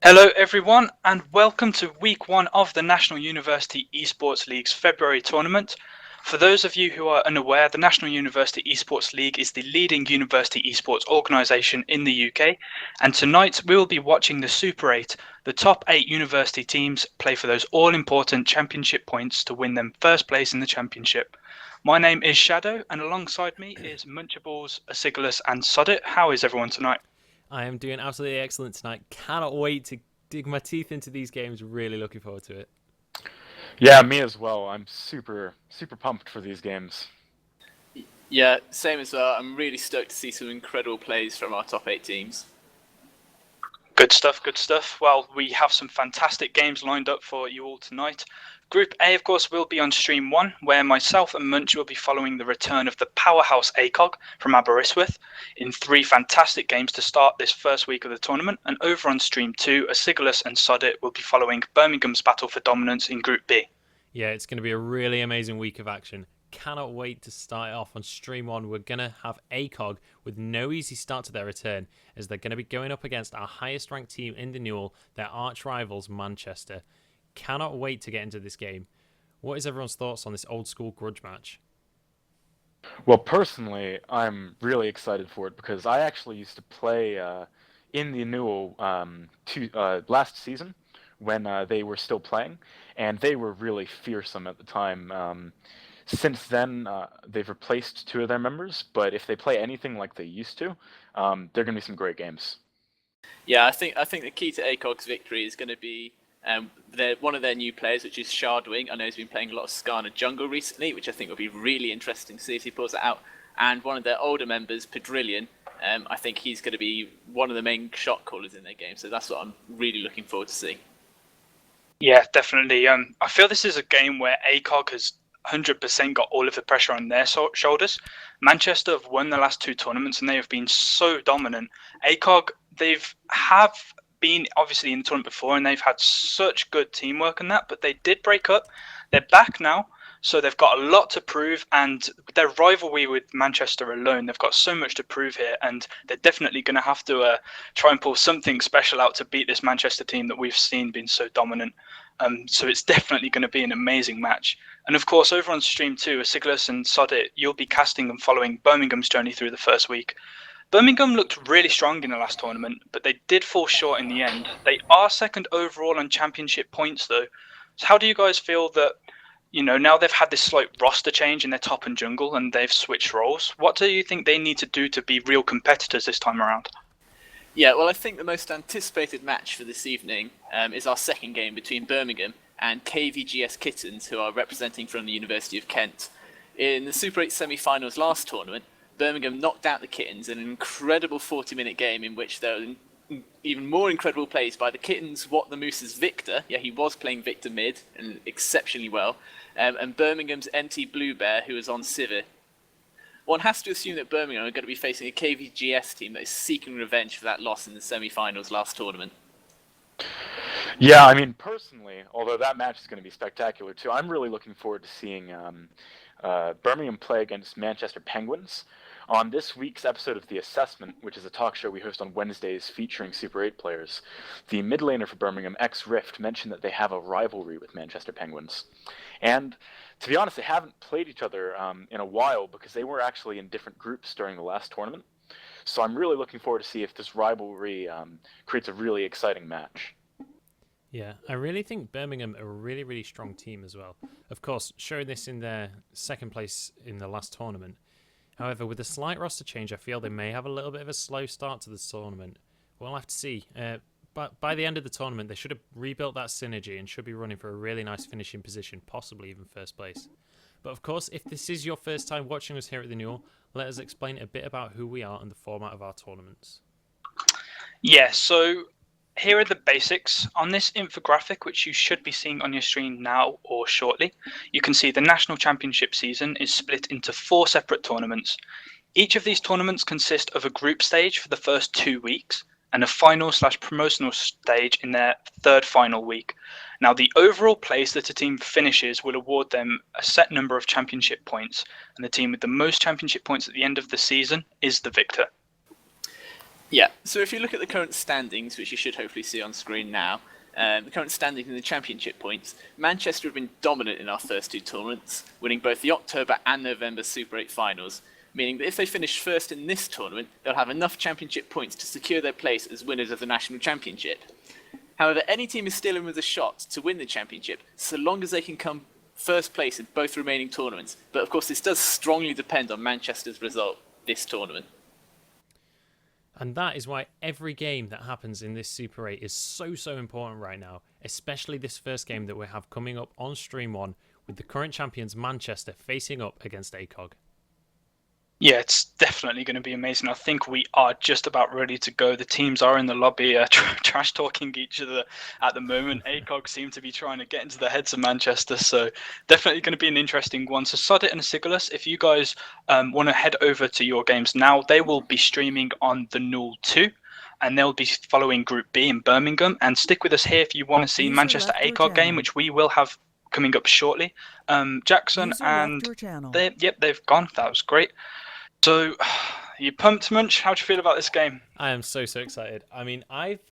Hello everyone and welcome to week 1 of the National University Esports League's February tournament. For those of you who are unaware, the National University Esports League is the leading university esports organisation in the UK, and tonight we will be watching the Super 8, the top 8 university teams play for those all-important championship points to win them first place in the championship. My name is Shadow and alongside me is Munchables, Asigulus and Sodit. How is everyone tonight? I am doing absolutely excellent tonight. Cannot wait to dig my teeth into these games. Really looking forward to it. Yeah, me as well. I'm super pumped for these games. Yeah, same as well. I'm really stoked to see some incredible plays from our top 8 teams. Good stuff, good stuff. Well, we have some fantastic games lined up for you all tonight. Group A, of course, will be on Stream 1, where myself and Munch will be following the return of the powerhouse ACOG from Aberystwyth in 3 fantastic games to start this first week of the tournament. And over on Stream 2, Asigulus and Sodit will be following Birmingham's battle for dominance in Group B. Yeah, it's going to be a really amazing week of action. Cannot wait to start off on Stream 1. We're going to have ACOG with no easy start to their return, as they're going to be going up against our highest ranked team in the NUEL, their arch rivals Manchester. Cannot wait to get into this game. What is everyone's thoughts on this old school grudge match? Well, personally, I'm really excited for it because I actually used to play in the NUEL last season when they were still playing, and they were really fearsome at the time. Since then, they've replaced 2 of their members, but if they play anything like they used to, they're going to be some great games. Yeah, I think the key to ACOG's victory is going to be one of their new players, which is Shardwing. I know he's been playing a lot of Skarner jungle recently, which I think will be really interesting to see if he pulls it out. And one of their older members, Pedrillion, I think he's going to be one of the main shot callers in their game. So that's what I'm really looking forward to seeing. Yeah, definitely. I feel this is a game where ACOG has 100% got all of the pressure on their shoulders. Manchester have won the last 2 tournaments and they have been so dominant. ACOG, have been obviously in the tournament before and they've had such good teamwork and that, but they did break up. They're back now, so they've got a lot to prove, and their rivalry with Manchester alone, they've got so much to prove here, and they're definitely going to have to try and pull something special out to beat this Manchester team that we've seen being so dominant. So it's definitely going to be an amazing match. And of course, over on Stream 2, Asigulus and Sodit, you'll be casting and following Birmingham's journey through the first week. Birmingham looked really strong in the last tournament, but they did fall short in the end. They are second overall on championship points though. So how do you guys feel that, now they've had this slight roster change in their top and jungle and they've switched roles? What do you think they need to do to be real competitors this time around? Yeah, well, I think the most anticipated match for this evening is our second game between Birmingham and KVGS Kittens, who are representing from the University of Kent. In the Super 8 semi-finals last tournament, Birmingham knocked out the Kittens in an incredible 40-minute game in which there were even more incredible plays by the Kittens, What the Moose's Victor. Yeah, he was playing Victor mid and exceptionally well. And Birmingham's NT Blue Bear, who was on Sivir. One has to assume that Birmingham are going to be facing a KVGS team that is seeking revenge for that loss in the semi-finals last tournament. Yeah, I mean, personally, although that match is going to be spectacular too, I'm really looking forward to seeing Birmingham play against Manchester Penguins. On this week's episode of The Assessment, which is a talk show we host on Wednesdays featuring Super 8 players, the mid laner for Birmingham, X-Rift, mentioned that they have a rivalry with Manchester Penguins. And to be honest, they haven't played each other in a while because they were actually in different groups during the last tournament. So I'm really looking forward to see if this rivalry creates a really exciting match. Yeah, I really think Birmingham are a really, really strong team as well. Of course, showing this in their second place in the last tournament. However, with a slight roster change, I feel they may have a little bit of a slow start to the tournament. We'll have to see. But by the end of the tournament, they should have rebuilt that synergy and should be running for a really nice finishing position, possibly even first place. But of course, if this is your first time watching us here at the NUEL, let us explain a bit about who we are and the format of our tournaments. Yeah, so here are the basics. On this infographic, which you should be seeing on your screen now or shortly, you can see the National Championship season is split into 4 separate tournaments. Each of these tournaments consist of a group stage for the first 2 weeks and a final/promotional stage in their third final week. Now, the overall place that a team finishes will award them a set number of championship points, and the team with the most championship points at the end of the season is the victor. Yeah, so if you look at the current standings, which you should hopefully see on screen now, the current standings in the championship points, Manchester have been dominant in our first two tournaments, winning both the October and November Super 8 finals, meaning that if they finish first in this tournament, they'll have enough championship points to secure their place as winners of the national championship. However, any team is still in with a shot to win the championship, so long as they can come first place in both remaining tournaments. But of course, this does strongly depend on Manchester's result this tournament. And that is why every game that happens in this Super 8 is so important right now, especially this first game that we have coming up on Stream 1 with the current champions Manchester facing up against ACOG. Yeah, it's definitely going to be amazing. I think we are just about ready to go. The teams are in the lobby trash talking each other at the moment. ACOG seem to be trying to get into the heads of Manchester, so definitely going to be an interesting one. So Sodit and Sigilus, if you guys want to head over to your games now, they will be streaming on the NUEL 2. And they'll be following Group B in Birmingham. And stick with us here if you want to see Manchester ACOG game, which we will have coming up shortly. Jackson and they've gone. That was great. So, you pumped, Munch? How do you feel about this game? I am so excited. I mean, I've